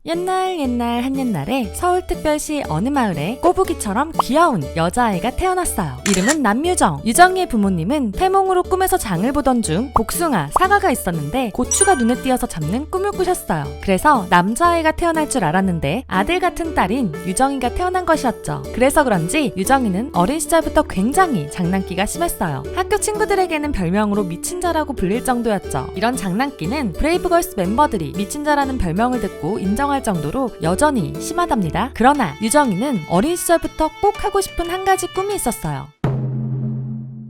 옛날 한옛날에 서울특별시 어느 마을에 꼬부기처럼 귀여운 여자아이가 태어났어요. 이름은 남유정. 유정이의 부모님은 태몽으로 꿈에서 장을 보던 중 복숭아, 사과가 있었는데 고추가 눈에 띄어서 잡는 꿈을 꾸셨어요. 그래서 남자아이가 태어날 줄 알았는데 아들 같은 딸인 유정이가 태어난 것이었죠. 그래서 그런지 유정이는 어린 시절부터 굉장히 장난기가 심했어요. 학교 친구들에게는 별명으로 미친자라고 불릴 정도였죠. 이런 장난기는 브레이브걸스 멤버들이 미친자라는 별명을 듣고 인정할 정도로 여전히 심하답니다. 그러나 유정이는 어린 시절부터 꼭 하고 싶은 한 가지 꿈이 있었어요.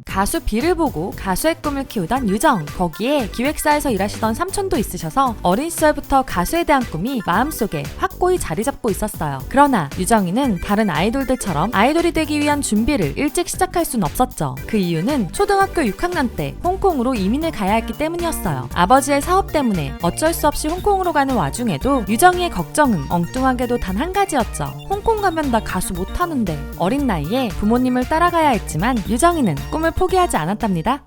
가수 비를 보고 가수의 꿈을 키우던 유정. 거기에 기획사에서 일하시던 삼촌도 있으셔서 어린 시절부터 가수에 대한 꿈이 마음속에 확고히 자리 잡고 있었어요. 그러나 유정이는 다른 아이돌들처럼 아이돌이 되기 위한 준비를 일찍 시작할 순 없었죠. 그 이유는 초등학교 6학년 때 홍콩으로 이민을 가야 했기 때문이었어요. 아버지의 사업 때문에 어쩔 수 없이 홍콩으로 가는 와중에도 유정이의 걱정은 엉뚱하게도 단 한 가지였죠. 홍콩 가면 나 가수 못하는데. 어린 나이에 부모님을 따라가야 했지만 유정이는 꿈을 포기하지 않았답니다.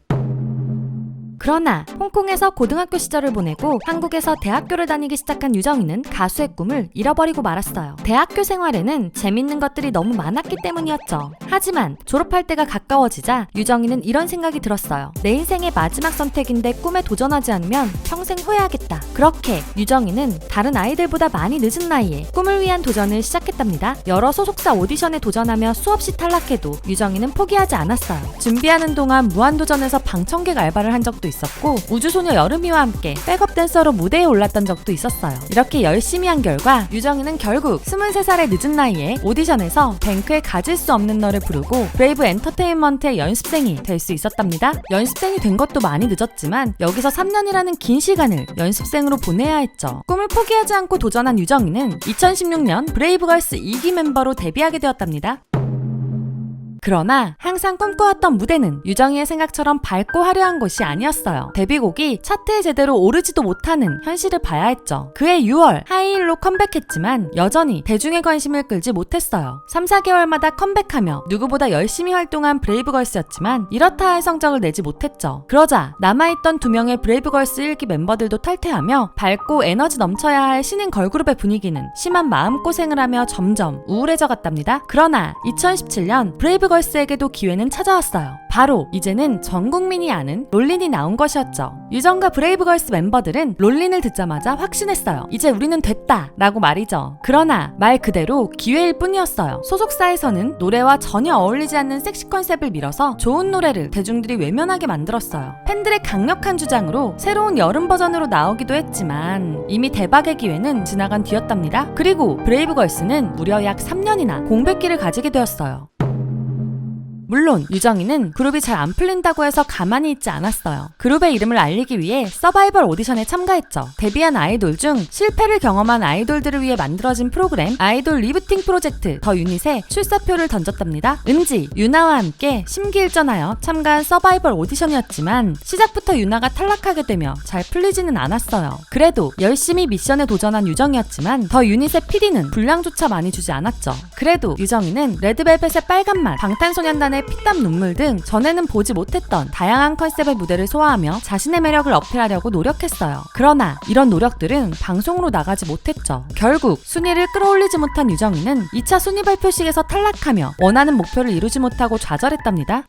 그러나 홍콩에서 고등학교 시절을 보내고 한국에서 대학교를 다니기 시작한 유정이는 가수의 꿈을 잃어버리고 말았어요. 대학교 생활에는 재밌는 것들이 너무 많았기 때문이었죠. 하지만 졸업할 때가 가까워지자 유정이는 이런 생각이 들었어요. 내 인생의 마지막 선택인데 꿈에 도전하지 않으면 평생 후회하겠다. 그렇게 유정이는 다른 아이들보다 많이 늦은 나이에 꿈을 위한 도전을 시작했답니다. 여러 소속사 오디션에 도전하며 수없이 탈락해도 유정이는 포기하지 않았어요. 준비하는 동안 무한도전에서 방청객 알바를 한 적도 있었고 우주소녀 여름이와 함께 백업 댄서로 무대에 올랐던 적도 있었어요. 이렇게 열심히 한 결과 유정이는 결국 23살의 늦은 나이에 오디션에서 뱅크의 가질 수 없는 너를 부르고 브레이브 엔터테인먼트의 연습생이 될 수 있었답니다. 연습생이 된 것도 많이 늦었지만 여기서 3년이라는 긴 시간을 연습생으로 보내야 했죠. 꿈을 포기하지 않고 도전한 유정이는 2016년 브레이브걸스 2기 멤버로 데뷔하게 되었답니다. 그러나 항상 꿈꿔왔던 무대는 유정이의 생각처럼 밝고 화려한 곳이 아니었어요. 데뷔곡이 차트에 제대로 오르지도 못하는 현실을 봐야 했죠. 그해 6월 하이힐로 컴백했지만 여전히 대중의 관심을 끌지 못했어요. 3-4개월마다 컴백하며 누구보다 열심히 활동한 브레이브걸스였지만 이렇다 할 성적을 내지 못했죠. 그러자 남아있던 2명의 브레이브걸스 1기 멤버들도 탈퇴하며 밝고 에너지 넘쳐야 할 신인 걸그룹의 분위기는 심한 마음고생을 하며 점점 우울해져 갔답니다. 그러나 2017년 브레이브걸스에게도 기회는 찾아왔어요. 바로 이제는 전 국민이 아는 롤린이 나온 것이었죠. 유정과 브레이브걸스 멤버들은 롤린을 듣자마자 확신했어요. 이제 우리는 됐다 라고 말이죠. 그러나 말 그대로 기회일 뿐이었어요. 소속사에서는 노래와 전혀 어울리지 않는 섹시 컨셉을 밀어서 좋은 노래를 대중들이 외면하게 만들었어요. 팬들의 강력한 주장으로 새로운 여름 버전으로 나오기도 했지만 이미 대박의 기회는 지나간 뒤였답니다. 그리고 브레이브걸스는 무려 약 3년이나 공백기를 가지게 되었어요. 물론 유정이는 그룹이 잘 안 풀린다고 해서 가만히 있지 않았어요. 그룹의 이름을 알리기 위해 서바이벌 오디션에 참가했죠. 데뷔한 아이돌 중 실패를 경험한 아이돌들을 위해 만들어진 프로그램 아이돌 리프팅 프로젝트 더 유닛에 출사표를 던졌답니다. 은지, 유나와 함께 심기일전하여 참가한 서바이벌 오디션이었지만 시작부터 유나가 탈락하게 되며 잘 풀리지는 않았어요. 그래도 열심히 미션에 도전한 유정이었지만 더 유닛의 PD는 분량조차 많이 주지 않았죠. 그래도 유정이는 레드벨벳의 빨간맛, 방탄소년단의 피땀 눈물 등 전에는 보지 못했던 다양한 컨셉의 무대를 소화하며 자신의 매력을 어필하려고 노력했어요. 그러나 이런 노력들은 방송으로 나가지 못했죠. 결국 순위를 끌어올리지 못한 유정이는 2차 순위 발표식에서 탈락하며 원하는 목표를 이루지 못하고 좌절했답니다.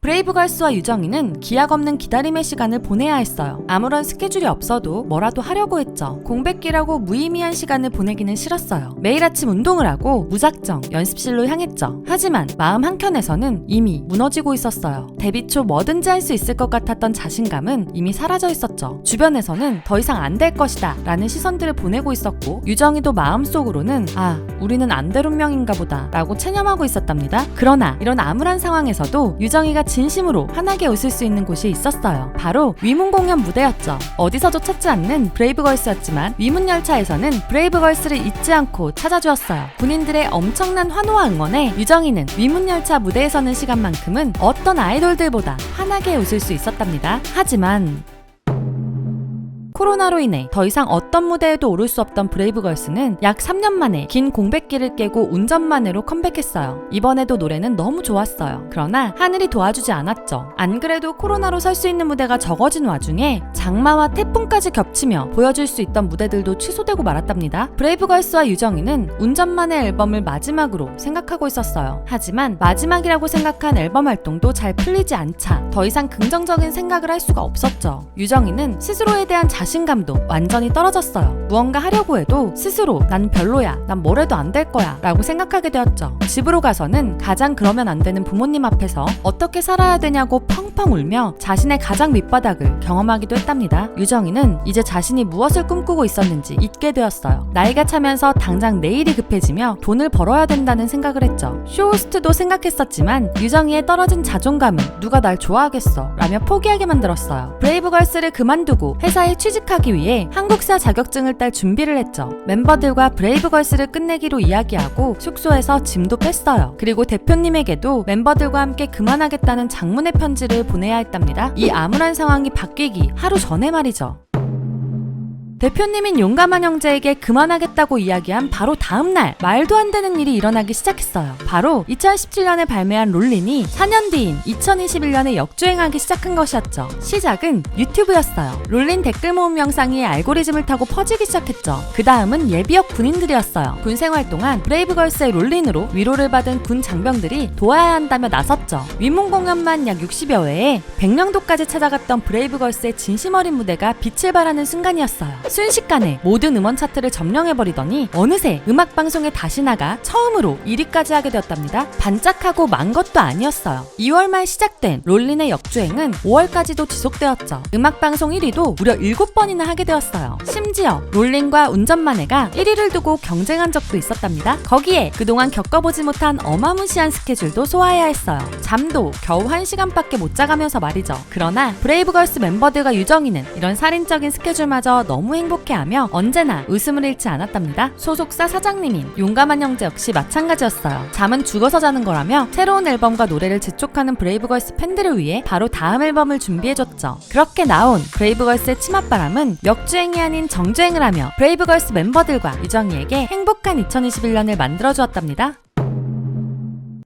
브레이브걸스와 유정이는 기약 없는 기다림의 시간을 보내야 했어요. 아무런 스케줄이 없어도 뭐라도 하려고 했죠. 공백기라고 무의미한 시간을 보내기는 싫었어요. 매일 아침 운동을 하고 무작정 연습실로 향했죠. 하지만 마음 한켠에서는 이미 무너지고 있었어요. 데뷔 초 뭐든지 할 수 있을 것 같았던 자신감은 이미 사라져 있었죠. 주변에서는 더 이상 안 될 것이다 라는 시선들을 보내고 있었고 유정이도 마음속으로는 우리는 안 될 운명인가 보다 라고 체념하고 있었답니다. 그러나 이런 암울한 상황에서도 유정이가 진심으로 환하게 웃을 수 있는 곳이 있었어요. 바로 위문 공연 무대였죠. 어디서도 찾지 않는 브레이브걸스였지만 위문열차에서는 브레이브걸스를 잊지 않고 찾아주었어요. 군인들의 엄청난 환호와 응원에 유정이는 위문열차 무대에 서는 시간만큼은 어떤 아이돌들보다 환하게 웃을 수 있었답니다. 하지만 코로나로 인해 더 이상 어떤 무대에도 오를 수 없던 브레이브걸스는 약 3년 만에 긴 공백기를 깨고 운전만으로 컴백했어요. 이번에도 노래는 너무 좋았어요. 그러나 하늘이 도와주지 않았죠. 안 그래도 코로나로 설 수 있는 무대가 적어진 와중에 장마와 태풍까지 겹치며 보여줄 수 있던 무대들도 취소되고 말았답니다. 브레이브걸스와 유정이는 운전만의 앨범을 마지막으로 생각하고 있었어요. 하지만 마지막이라고 생각한 앨범 활동도 잘 풀리지 않자 더 이상 긍정적인 생각을 할 수가 없었죠. 유정이는 스스로에 대한 자신감도 완전히 떨어졌어요. 무언가 하려고 해도 스스로 난 별로야, 난 뭘 해도 안 될 거야 라고 생각하게 되었죠. 집으로 가서는 가장 그러면 안 되는 부모님 앞에서 어떻게 살아야 되냐고 펑펑 울며 자신의 가장 밑바닥을 경험하기도 했답니다. 유정이는 이제 자신이 무엇을 꿈꾸고 있었는지 잊게 되었어요. 나이가 차면서 당장 내일이 급해지며 돈을 벌어야 된다는 생각을 했죠. 쇼호스트도 생각했었지만 유정이의 떨어진 자존감은 누가 날 좋아하겠어 라며 포기하게 만들었어요. 브레이브걸스를 그만두고 회사에 취직하기 위해 한국사 자격증을 딸 준비를 했죠. 멤버들과 브레이브걸스를 끝내기로 이야기하고 숙소에서 짐도 뺐어요. 그리고 대표님에게도 멤버들과 함께 그만하겠다는 장문의 편지를 보내야 했답니다. 이 암울한 상황이 바뀌기 하루 전에 말이죠. 대표님인 용감한 형제에게 그만하겠다고 이야기한 바로 다음날 말도 안 되는 일이 일어나기 시작했어요. 바로 2017년에 발매한 롤린이 4년 뒤인 2021년에 역주행하기 시작한 것이었죠. 시작은 유튜브였어요. 롤린 댓글 모음 영상이 알고리즘을 타고 퍼지기 시작했죠. 그 다음은 예비역 군인들이었어요. 군 생활 동안 브레이브걸스의 롤린으로 위로를 받은 군 장병들이 도와야 한다며 나섰죠. 위문 공연만 약 60여 회에 백령도까지 찾아갔던 브레이브걸스의 진심 어린 무대가 빛을 발하는 순간이었어요. 순식간에 모든 음원 차트를 점령해버리더니 어느새 음악방송에 다시 나가 처음으로 1위까지 하게 되었답니다. 반짝하고 만 것도 아니었어요. 2월 말 시작된 롤린의 역주행은 5월까지도 지속되었죠. 음악방송 1위도 무려 7번이나 하게 되었어요. 심지어 롤린과 운전만해가 1위를 두고 경쟁한 적도 있었답니다. 거기에 그동안 겪어보지 못한 어마무시한 스케줄도 소화해야 했어요. 잠도 겨우 1시간밖에 못 자가면서 말이죠. 그러나 브레이브걸스 멤버들과 유정이는 이런 살인적인 스케줄마저 너무 행복해하며 언제나 웃음을 잃지 않았답니다. 소속사 사장님인 용감한 형제 역시 마찬가지였어요. 잠은 죽어서 자는 거라며 새로운 앨범과 노래를 재촉하는 브레이브걸스 팬들을 위해 바로 다음 앨범을 준비해줬죠. 그렇게 나온 브레이브걸스의 치맛바람은 역주행이 아닌 정주행을 하며 브레이브걸스 멤버들과 유정이에게 행복한 2021년을 만들어주었답니다.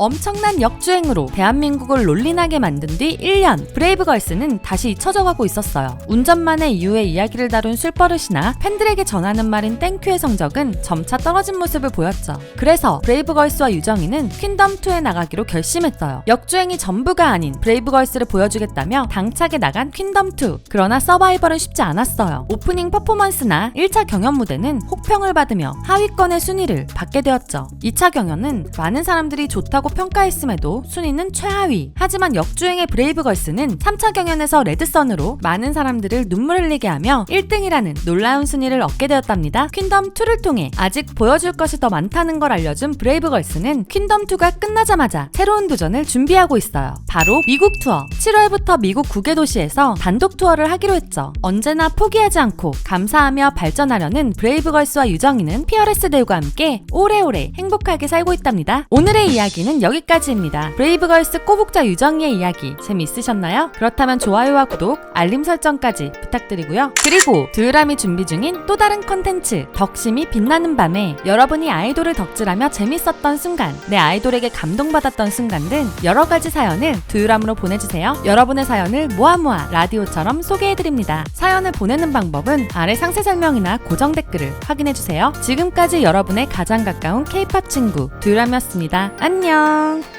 엄청난 역주행으로 대한민국을 롤린하게 만든 뒤 1년, 브레이브걸스는 다시 잊혀져가고 있었어요. 운전만의 이후의 이야기를 다룬 술버릇이나 팬들에게 전하는 말인 땡큐의 성적은 점차 떨어진 모습을 보였죠. 그래서 브레이브걸스와 유정이는 퀸덤2에 나가기로 결심했어요. 역주행이 전부가 아닌 브레이브걸스를 보여주겠다며 당차게 나간 퀸덤2. 그러나 서바이벌은 쉽지 않았어요. 오프닝 퍼포먼스나 1차 경연 무대는 혹평을 받으며 하위권의 순위를 받게 되었죠. 2차 경연은 많은 사람들이 좋다고 평가했음에도 순위는 최하위. 하지만 역주행의 브레이브걸스는 3차 경연에서 레드선으로 많은 사람들을 눈물 흘리게 하며 1등이라는 놀라운 순위를 얻게 되었답니다. 퀸덤2를 통해 아직 보여줄 것이 더 많다는 걸 알려준 브레이브걸스는 퀸덤2가 끝나자마자 새로운 도전을 준비하고 있어요. 바로 미국 투어. 7월부터 미국 9개 도시에서 단독 투어를 하기로 했죠. 언제나 포기하지 않고 감사하며 발전하려는 브레이브걸스와 유정이는 피어레스들과 함께 오래오래 행복하게 살고 있답니다. 오늘의 이야기는 여기까지입니다. 브레이브걸스 꼬북자 유정이의 이야기 재미있으셨나요? 그렇다면 좋아요와 구독, 알림 설정까지 부탁드리고요. 그리고 드유람이 준비 중인 또 다른 컨텐츠 덕심이 빛나는 밤에 여러분이 아이돌을 덕질하며 재밌었던 순간, 내 아이돌에게 감동받았던 순간 등 여러가지 사연을 드유람으로 보내주세요. 여러분의 사연을 모아 라디오처럼 소개해드립니다. 사연을 보내는 방법은 아래 상세 설명이나 고정 댓글을 확인해주세요. 지금까지 여러분의 가장 가까운 K-POP 친구 드유람이었습니다. 안녕.